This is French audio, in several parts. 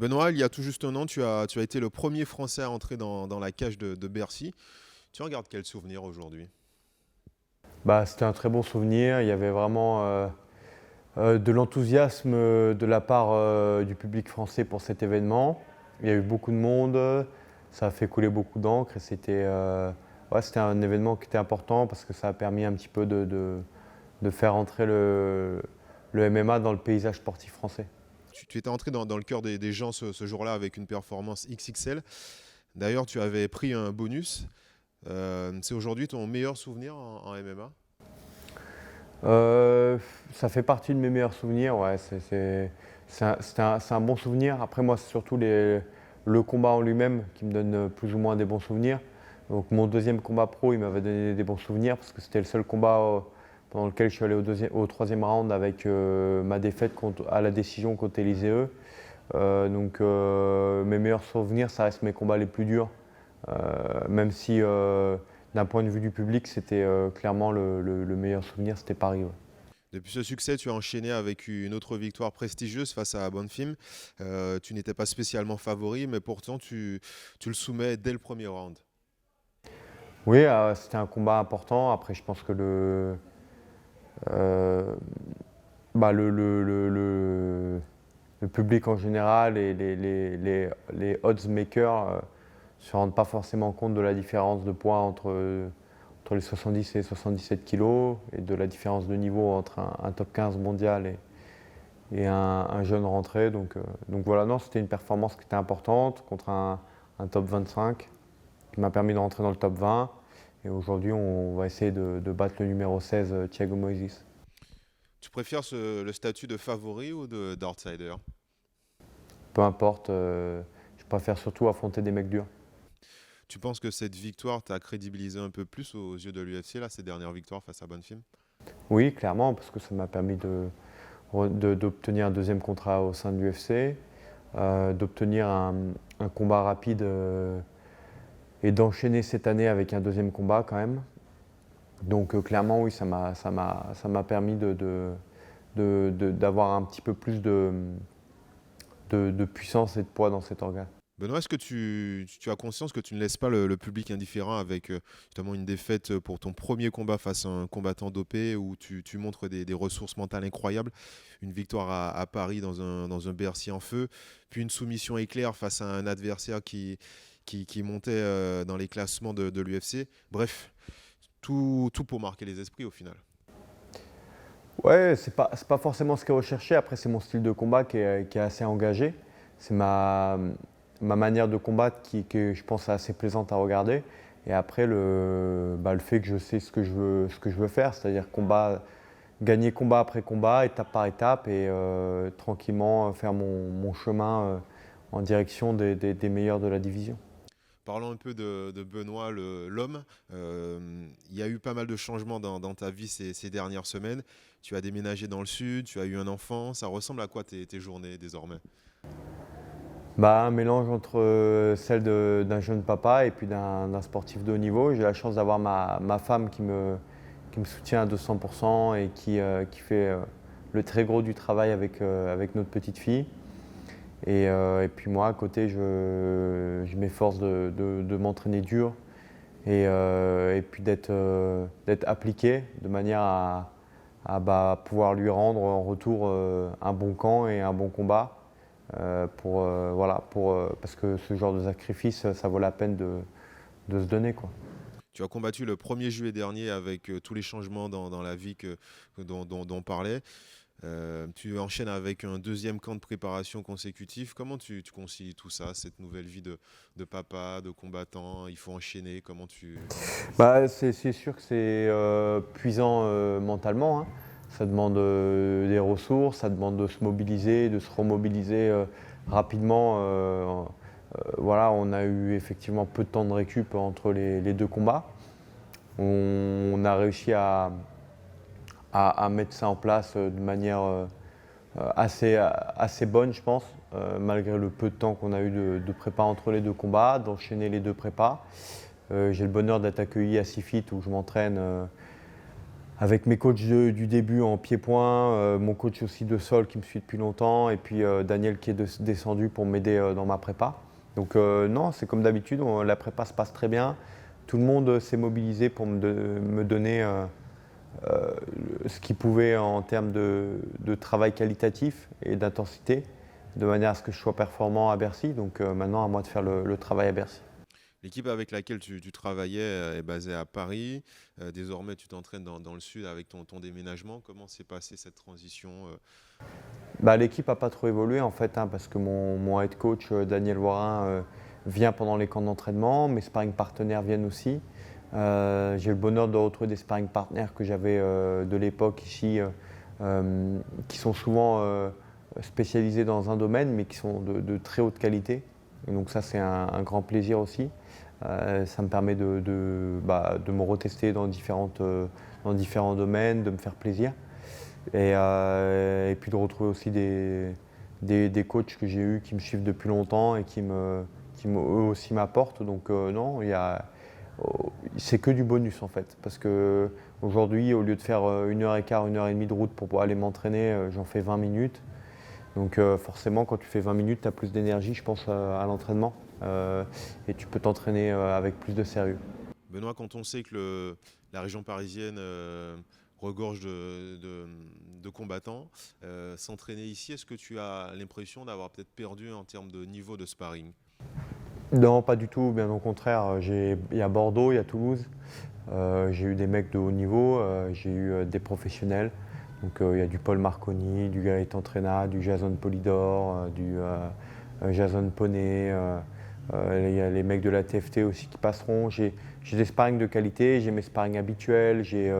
Benoît, il y a tout juste un an, tu as été le premier Français à entrer dans la cage de Bercy. Tu regardes quel souvenir aujourd'hui? C'était un très bon souvenir. Il y avait vraiment de l'enthousiasme de la part du public français pour cet événement. Il y a eu beaucoup de monde, ça a fait couler beaucoup d'encre et c'était un événement qui était important parce que ça a permis un petit peu de faire entrer le MMA dans le paysage sportif français. Tu étais entré dans le cœur des gens ce jour-là avec une performance XXL. D'ailleurs, tu avais pris un bonus. C'est aujourd'hui ton meilleur souvenir en MMA? Euh, Ça fait partie de mes meilleurs souvenirs, ouais, c'est un bon souvenir. Après moi, c'est surtout le combat en lui-même qui me donne plus ou moins des bons souvenirs. Donc mon deuxième combat pro, il m'avait donné des bons souvenirs parce que c'était le seul combat pendant lequel je suis allé au troisième round avec ma défaite à la décision contre Élisée. Mes meilleurs souvenirs, ça reste mes combats les plus durs. Même si d'un point de vue du public, c'était clairement le meilleur souvenir, c'était Paris. Ouais. Depuis ce succès, tu as enchaîné avec une autre victoire prestigieuse face à Bonfim. Tu n'étais pas spécialement favori, mais pourtant tu le soumets dès le premier round. Oui, c'était un combat important. Après, je pense que euh, le public en général et les odds makers ne se rendent pas forcément compte de la différence de poids entre les 70 et les 77 kilos et de la différence de niveau entre un top 15 mondial et un jeune rentré. Donc voilà, non, c'était une performance qui était importante contre un top 25 qui m'a permis de rentrer dans le top 20. Et aujourd'hui, on va essayer de battre le numéro 16, Thiago Moises. Tu préfères le statut de favori ou d'outsider? Peu importe, je préfère surtout affronter des mecs durs. Tu penses que cette victoire t'a crédibilisé un peu plus aux yeux de l'UFC, là, ces dernières victoires face à Bonfim? Oui, clairement, parce que ça m'a permis d'obtenir un deuxième contrat au sein de l'UFC, d'obtenir un combat rapide et d'enchaîner cette année avec un deuxième combat quand même. Donc clairement, oui, ça m'a permis d'avoir un petit peu plus de puissance et de poids dans cet organe. Benoît, est-ce que tu as conscience que tu ne laisses pas le public indifférent avec justement une défaite pour ton premier combat face à un combattant dopé où tu montres des ressources mentales incroyables, une victoire à Paris dans un Bercy en feu, puis une soumission éclair face à un adversaire qui montait dans les classements de l'UFC. Bref, tout pour marquer les esprits au final. Ouais, c'est pas forcément ce qui est recherché. Après, c'est mon style de combat qui est assez engagé. C'est ma manière de combattre que je pense est assez plaisante à regarder. Et après, le fait que je sais ce que je veux faire, c'est-à-dire gagner combat après combat, étape par étape, et tranquillement faire mon chemin en direction des meilleurs de la division. Parlons un peu de Benoît, l'homme. Il y a eu pas mal de changements dans ta vie ces dernières semaines. Tu as déménagé dans le sud, tu as eu un enfant. Ça ressemble à quoi tes journées désormais? Un mélange entre celle d'un jeune papa et puis d'un sportif de haut niveau. J'ai la chance d'avoir ma femme qui me soutient à 200% et qui fait le très gros du travail avec notre petite fille. Et puis moi, à côté, je m'efforce de m'entraîner dur et puis d'être appliqué de manière à pouvoir lui rendre en retour un bon camp et un bon combat. Parce que ce genre de sacrifice, ça vaut la peine de se donner, quoi. Tu as combattu le 1er juillet dernier avec tous les changements dans la vie dont on parlait. Tu enchaînes avec un deuxième camp de préparation consécutif. Comment tu concilies tout ça, cette nouvelle vie de papa, de combattant? Il faut enchaîner. Comment tu... C'est sûr que c'est puisant mentalement, hein. Ça demande des ressources, ça demande de se mobiliser, de se remobiliser rapidement. Voilà, on a eu effectivement peu de temps de récup entre les deux combats. On a réussi à mettre ça en place de manière assez bonne, je pense, malgré le peu de temps qu'on a eu de prépa entre les deux combats, d'enchaîner les deux prépas. J'ai le bonheur d'être accueilli à Sifit où je m'entraîne avec mes coachs du début en pied-point, mon coach aussi de sol qui me suit depuis longtemps, et puis Daniel qui est descendu pour m'aider dans ma prépa. Donc non, c'est comme d'habitude, la prépa se passe très bien. Tout le monde s'est mobilisé pour me donner ce qu'il pouvait en termes de travail qualitatif et d'intensité, de manière à ce que je sois performant à Bercy. Donc maintenant, à moi de faire le travail à Bercy. L'équipe avec laquelle tu travaillais est basée à Paris. Désormais, tu t'entraînes dans le sud avec ton déménagement. Comment s'est passée cette transition Bah, l'équipe n'a pas trop évolué en fait, hein, parce que mon head coach Daniel Warin vient pendant les camps d'entraînement, mes sparring partenaires viennent aussi. J'ai le bonheur de retrouver des sparring partners que j'avais de l'époque ici, qui sont souvent spécialisés dans un domaine, mais qui sont de très haute qualité. Et donc ça, c'est un grand plaisir aussi. Ça me permet de me retester dans différents domaines, de me faire plaisir. Et puis de retrouver aussi des coachs que j'ai eus qui me suivent depuis longtemps et qui eux aussi m'apportent. Donc non, c'est que du bonus en fait. Parce qu'aujourd'hui, au lieu de faire 1h15, 1h30 de route pour pouvoir aller m'entraîner, j'en fais 20 minutes. Donc forcément, quand tu fais 20 minutes, tu as plus d'énergie, je pense, à l'entraînement. Et tu peux t'entraîner avec plus de sérieux. Benoît, quand on sait que la région parisienne regorge de combattants, s'entraîner ici, est-ce que tu as l'impression d'avoir peut-être perdu en termes de niveau de sparring? Non, pas du tout, bien au contraire. Il y a Bordeaux, il y a Toulouse. J'ai eu des mecs de haut niveau, j'ai eu des professionnels. Donc il y a du Paul Marconi, du Gaëtan Traina, du Jason Polidor, du Jason Poney. Il y a les mecs de la TFT aussi qui passeront. J'ai des sparring de qualité, j'ai mes sparring habituels, j'ai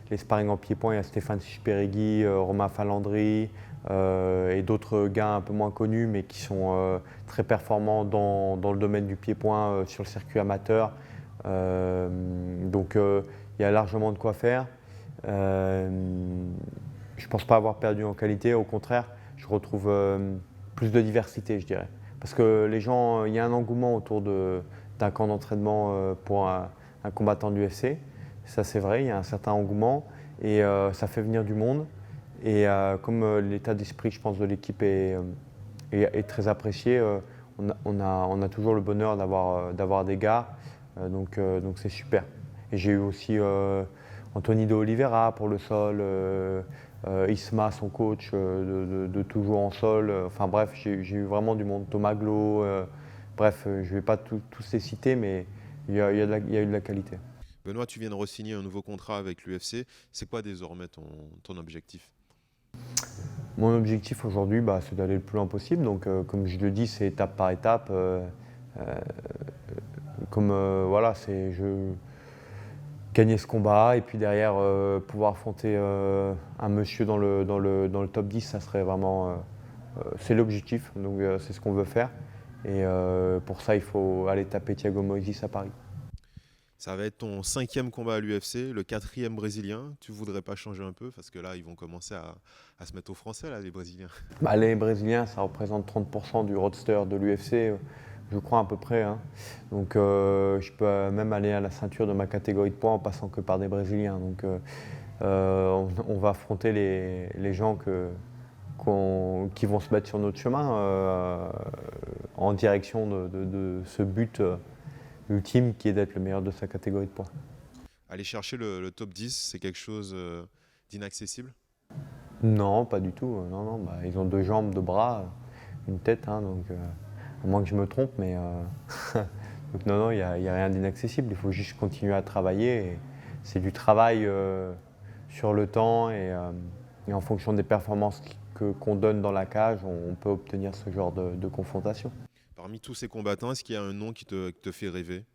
les sparring en pied-point, il y a Stéphane Sichperegui, Romain Falandri et d'autres gars un peu moins connus mais qui sont très performants dans le domaine du pied-point sur le circuit amateur. Donc il y a largement de quoi faire. Je ne pense pas avoir perdu en qualité, au contraire, je retrouve plus de diversité, je dirais. Parce que les gens, il y a un engouement autour d'un camp d'entraînement pour un combattant de l'UFC. Ça, c'est vrai, il y a un certain engouement et ça fait venir du monde. Et comme l'état d'esprit, je pense, de l'équipe est très apprécié, on a toujours le bonheur d'avoir des gars. Donc c'est super. Et j'ai eu aussi Anthony de Oliveira pour le sol, Isma, son coach, de toujours en sol. Enfin bref, j'ai eu vraiment du monde. Thomas Glo, bref, je ne vais pas tous les citer, mais il y a eu de la qualité. Benoît, tu viens de re-signer un nouveau contrat avec l'UFC. C'est quoi désormais ton objectif? Mon objectif aujourd'hui, c'est d'aller le plus loin possible. Donc, comme je le dis, c'est étape par étape. Voilà, gagner ce combat et puis derrière pouvoir affronter un monsieur dans le top 10, ça serait vraiment. C'est l'objectif, donc c'est ce qu'on veut faire. Et pour ça, il faut aller taper Thiago Moises à Paris. Ça va être ton 5e combat à l'UFC, le 4e brésilien. Tu voudrais pas changer un peu? Parce que là, ils vont commencer à se mettre aux Français, là, les Brésiliens. Les Brésiliens, ça représente 30% du roster de l'UFC, je crois à peu près. Hein. Donc je peux même aller à la ceinture de ma catégorie de poids en passant que par des Brésiliens. Donc on va affronter les gens qui vont se mettre sur notre chemin en direction de ce but ultime qui est d'être le meilleur de sa catégorie de poids. Aller chercher le top 10, c'est quelque chose d'inaccessible? Non, pas du tout. Non, ils ont 2 jambes, 2 bras, une tête, hein, donc à moins que je me trompe, mais donc non, il n'y a rien d'inaccessible. Il faut juste continuer à travailler. Et c'est du travail sur le temps et en fonction des performances qu'on donne dans la cage, on peut obtenir ce genre de confrontation. Parmi tous ces combattants, est-ce qu'il y a un nom qui te fait rêver?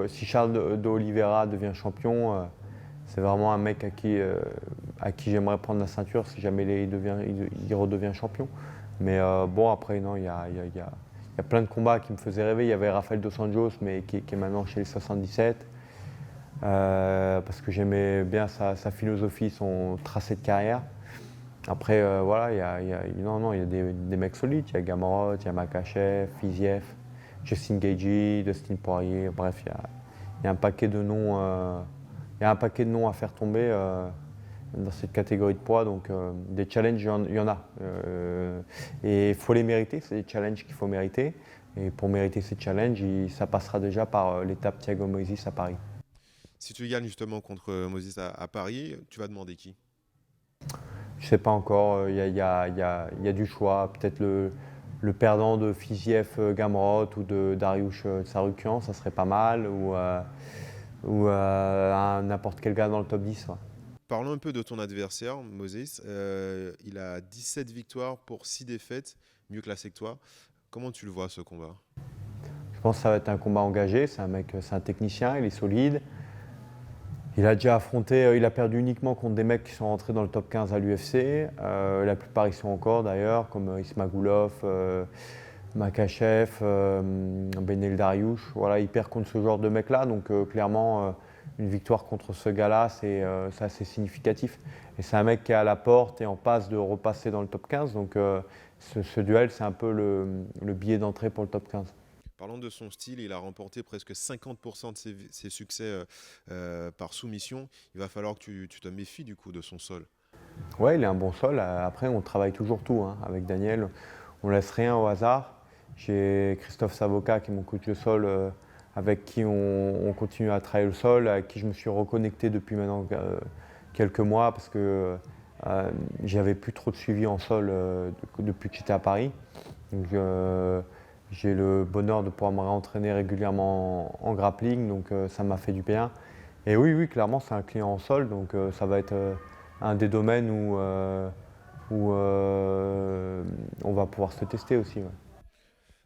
Si Charles de Oliveira devient champion, c'est vraiment un mec à qui j'aimerais prendre la ceinture si jamais il redevient champion. Mais après, non, il y a plein de combats qui me faisaient rêver. Il y avait Rafael Dos Anjos, mais qui est maintenant chez les 77. Parce que j'aimais bien sa philosophie, son tracé de carrière. Après, il y a des mecs solides. Il y a Gamrot, il y a Makhachev, Fiziev, Justin Gaethje, Dustin Poirier. Bref, il il y a un paquet de noms, il y a un paquet de noms à faire tomber dans cette catégorie de poids. Donc des challenges, il y en a. Et il faut les mériter, c'est des challenges qu'il faut mériter. Et pour mériter ces challenges, ça passera déjà par l'étape Thiago Moises à Paris. Si tu gagnes justement contre Moses à Paris, tu vas demander qui? Je ne sais pas encore, il y a du choix. Peut-être le perdant de Fiziev Gamrot ou de Dariush Tsarukyan, ça serait pas mal. Ou n'importe quel gars dans le top 10. Ouais. Parlons un peu de ton adversaire, Moses. Il a 17 victoires pour 6 défaites, mieux classé que toi. Comment tu le vois ce combat? Je pense que ça va être un combat engagé. C'est un mec, c'est un technicien, il est solide. Il a déjà affronté, il a perdu uniquement contre des mecs qui sont rentrés dans le top 15 à l'UFC. La plupart y sont encore d'ailleurs, comme Ismagulov, Makachev, Benel Dariush. Voilà, il perd contre ce genre de mecs-là. Donc clairement, une victoire contre ce gars-là, c'est assez significatif. Et c'est un mec qui est à la porte et en passe de repasser dans le top 15. Donc ce duel, c'est un peu le billet d'entrée pour le top 15. Parlant de son style, il a remporté presque 50% de ses succès par soumission. Il va falloir que tu te méfies du coup de son sol. Ouais, il est un bon sol. Après, on travaille toujours tout hein, avec Daniel. On laisse rien au hasard. J'ai Christophe Savoca qui est mon coach de sol, avec qui on continue à travailler le sol, avec qui je me suis reconnecté depuis maintenant quelques mois parce que j'avais plus trop de suivi en sol depuis que j'étais à Paris. Donc, j'ai le bonheur de pouvoir me réentraîner régulièrement en grappling, donc ça m'a fait du bien. Et oui, oui, clairement, c'est un client en sol, donc ça va être un des domaines où on va pouvoir se tester aussi. Ouais.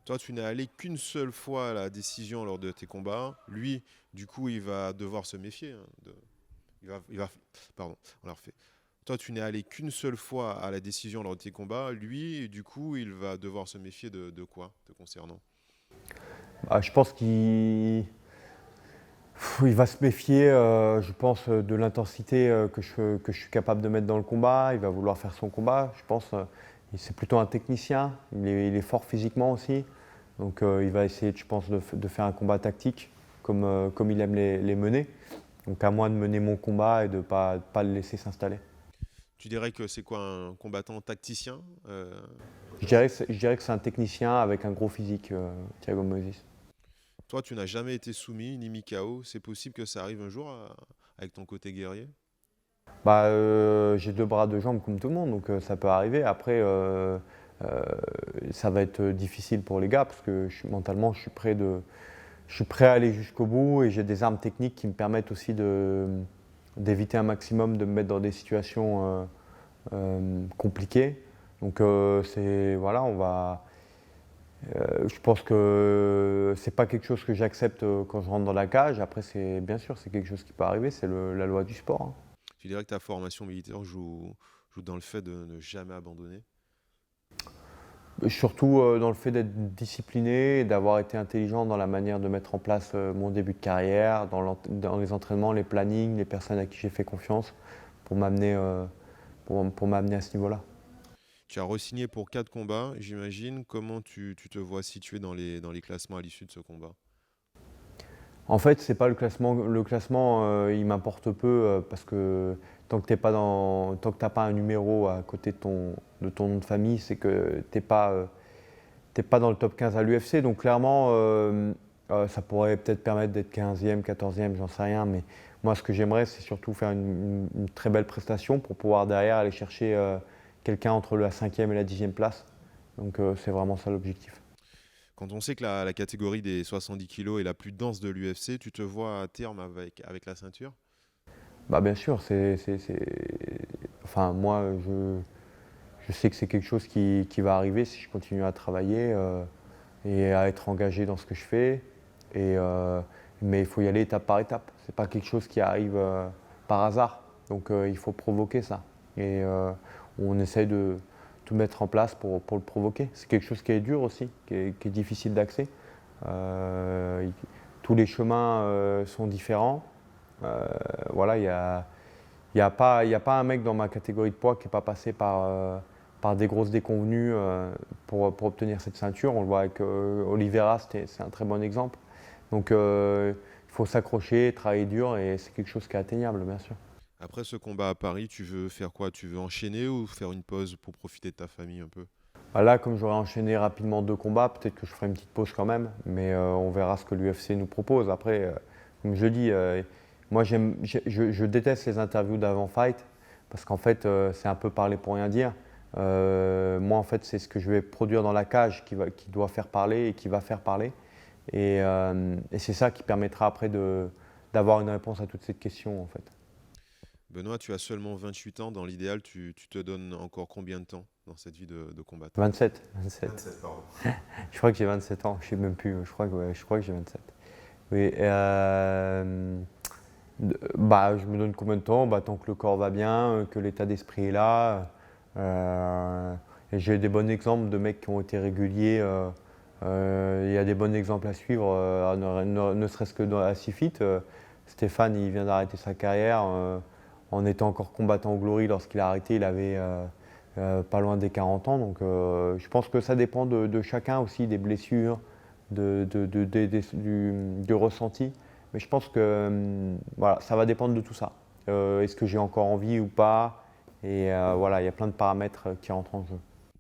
Toi, tu n'es allé qu'une seule fois à la décision lors de tes combats. Lui, du coup, il va devoir se méfier. Pardon, on l'a refait. Toi, tu n'es allé qu'une seule fois à la décision lors de tes combats. Lui, du coup, il va devoir se méfier de quoi te concernant? Bah, je pense il va se méfier, je pense, de l'intensité que je suis capable de mettre dans le combat. Il va vouloir faire son combat. Je pense c'est plutôt un technicien. Il est fort physiquement aussi. Donc il va essayer, je pense, de faire un combat tactique comme il aime les mener. Donc à moi de mener mon combat et de ne pas le laisser s'installer. Tu dirais que c'est quoi un combattant tacticien Je dirais que c'est un technicien avec un gros physique, Thiago Moises. Toi, tu n'as jamais été soumis ni mis KO. C'est possible que ça arrive un jour avec ton côté guerrier? Bah, j'ai deux bras, deux jambes comme tout le monde, donc ça peut arriver. Après, ça va être difficile pour les gars parce que mentalement, je suis prêt à aller jusqu'au bout et j'ai des armes techniques qui me permettent aussi d'éviter un maximum de me mettre dans des situations compliquées. Donc voilà, je pense que c'est pas quelque chose que j'accepte quand je rentre dans la cage. Après, bien sûr, c'est quelque chose qui peut arriver, c'est la loi du sport. Hein. Tu dirais que ta formation militaire joue dans le fait de ne jamais abandonner? Surtout dans le fait d'être discipliné et d'avoir été intelligent dans la manière de mettre en place mon début de carrière, dans les entraînements, les plannings, les personnes à qui j'ai fait confiance pour m'amener pour m'amener à ce niveau-là. Tu as re-signé pour 4 combats, j'imagine. Comment tu te vois situé dans les classements à l'issue de ce combat? En fait, c'est pas le classement. Le classement, il m'importe peu parce que tant que t'as pas un numéro à côté de ton nom de famille, c'est que t'es pas dans le top 15 à l'UFC. Donc clairement, ça pourrait peut-être permettre d'être 15e, 14e, j'en sais rien. Mais moi, ce que j'aimerais, c'est surtout faire une très belle prestation pour pouvoir derrière aller chercher quelqu'un entre la 5e et la 10e place. Donc c'est vraiment ça l'objectif. Quand on sait que la catégorie des 70 kilos est la plus dense de l'UFC, tu te vois à terme avec la ceinture? Bah bien sûr, enfin moi je sais que c'est quelque chose qui va arriver si je continue à travailler et à être engagé dans ce que je fais. Mais il faut y aller étape par étape. C'est pas quelque chose qui arrive par hasard. Donc il faut provoquer ça. Et on essaye de tout mettre en place pour le provoquer. C'est quelque chose qui est dur aussi, qui est difficile d'accès. Tous les chemins sont différents. Voilà, il y a pas un mec dans ma catégorie de poids qui n'est pas passé par des grosses déconvenues pour obtenir cette ceinture. On le voit avec Oliveira, c'est un très bon exemple. Donc il faut s'accrocher, travailler dur et c'est quelque chose qui est atteignable, bien sûr. Après ce combat à Paris, tu veux faire quoi? Tu veux enchaîner ou faire une pause pour profiter de ta famille un peu? Bah là, comme j'aurais enchaîné rapidement 2 combats, peut-être que je ferai une petite pause quand même, mais on verra ce que l'UFC nous propose. Après, comme je dis, moi je déteste les interviews d'avant-fight parce qu'en fait, c'est un peu parler pour rien dire. Moi, en fait, c'est ce que je vais produire dans la cage qui doit faire parler et qui va faire parler. Et c'est ça qui permettra après d'avoir une réponse à toutes ces questions, en fait. Benoît, tu as seulement 28 ans. Dans l'idéal, tu te donnes encore combien de temps dans cette vie de combattant? 27, 27. 27, pardon. Je crois que j'ai 27 ans, je sais même plus, ouais, je crois que j'ai 27. Oui, bah, je me donne combien de temps? Bah, tant que le corps va bien, que l'état d'esprit est là. Et j'ai des bons exemples de mecs qui ont été réguliers. Il y a des bons exemples à suivre, ne serait-ce que à Sifit. Stéphane, il vient d'arrêter sa carrière. En étant encore combattant au Glory, lorsqu'il a arrêté, il avait pas loin des 40 ans. Donc je pense que ça dépend de chacun aussi, des blessures, du ressenti. Mais je pense que voilà, ça va dépendre de tout ça. Est-ce que j'ai encore envie ou pas? Et voilà, il y a plein de paramètres qui rentrent en jeu.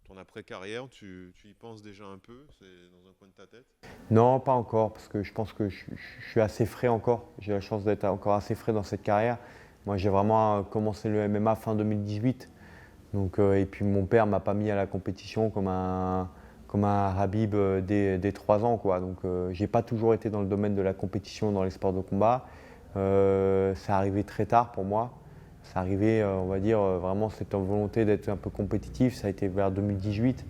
Ton après-carrière, tu y penses déjà un peu? C'est dans un coin de ta tête? Non, pas encore, parce que je pense que je suis assez frais encore. J'ai la chance d'être encore assez frais dans cette carrière. Moi, j'ai vraiment commencé le MMA fin 2018. Donc, et puis mon père m'a pas mis à la compétition comme un Habib dès 3 ans, quoi. Donc j'ai pas toujours été dans le domaine de la compétition dans les sports de combat. C'est arrivé très tard pour moi. C'est arrivé, on va dire, vraiment cette volonté d'être un peu compétitif, ça a été vers 2018.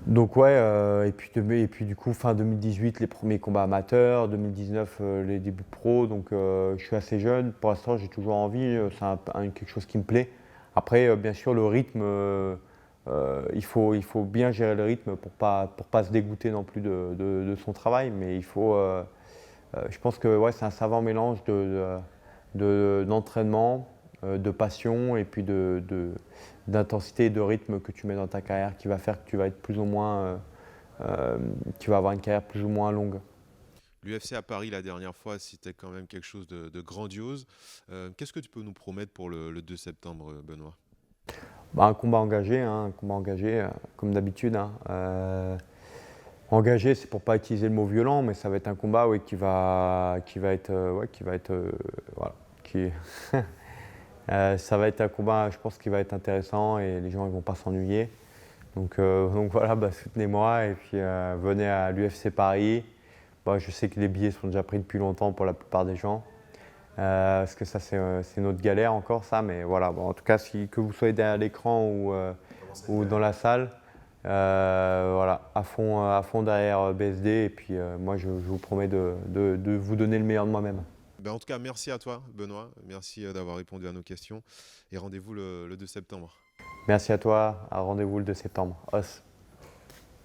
Donc ouais, et puis du coup fin 2018 les premiers combats amateurs, 2019 les débuts pro, donc je suis assez jeune, pour l'instant j'ai toujours envie, c'est quelque chose qui me plaît. Après bien sûr le rythme, il faut bien gérer le rythme pour pas se dégoûter non plus de son travail, mais je pense que ouais, c'est un savant mélange d'entraînement, de passion et puis d'intensité et de rythme que tu mets dans ta carrière qui va faire que tu vas être plus ou moins, tu vas avoir une carrière plus ou moins longue. L'UFC à Paris, la dernière fois, c'était quand même quelque chose de grandiose. Qu'est-ce que tu peux nous promettre pour le 2 septembre, Benoît? Bah, un combat engagé comme d'habitude, hein. Engagé, c'est pour pas utiliser le mot violent, mais ça va être un combat ouais, voilà, ça va être un combat, je pense, qui va être intéressant et les gens ils vont pas s'ennuyer. Donc voilà, bah, soutenez-moi et puis venez à l'UFC Paris. Bah, je sais que les billets sont déjà pris depuis longtemps pour la plupart des gens. Parce que ça, c'est notre galère encore, ça. Mais voilà, bon, en tout cas, que vous soyez derrière l'écran ou dans la salle, voilà, à fond derrière BSD. Et puis moi, je vous promets de vous donner le meilleur de moi-même. Ben, en tout cas, merci à toi, Benoît. Merci d'avoir répondu à nos questions. Et rendez-vous le 2 septembre. Merci à toi. À rendez-vous le 2 septembre. Os.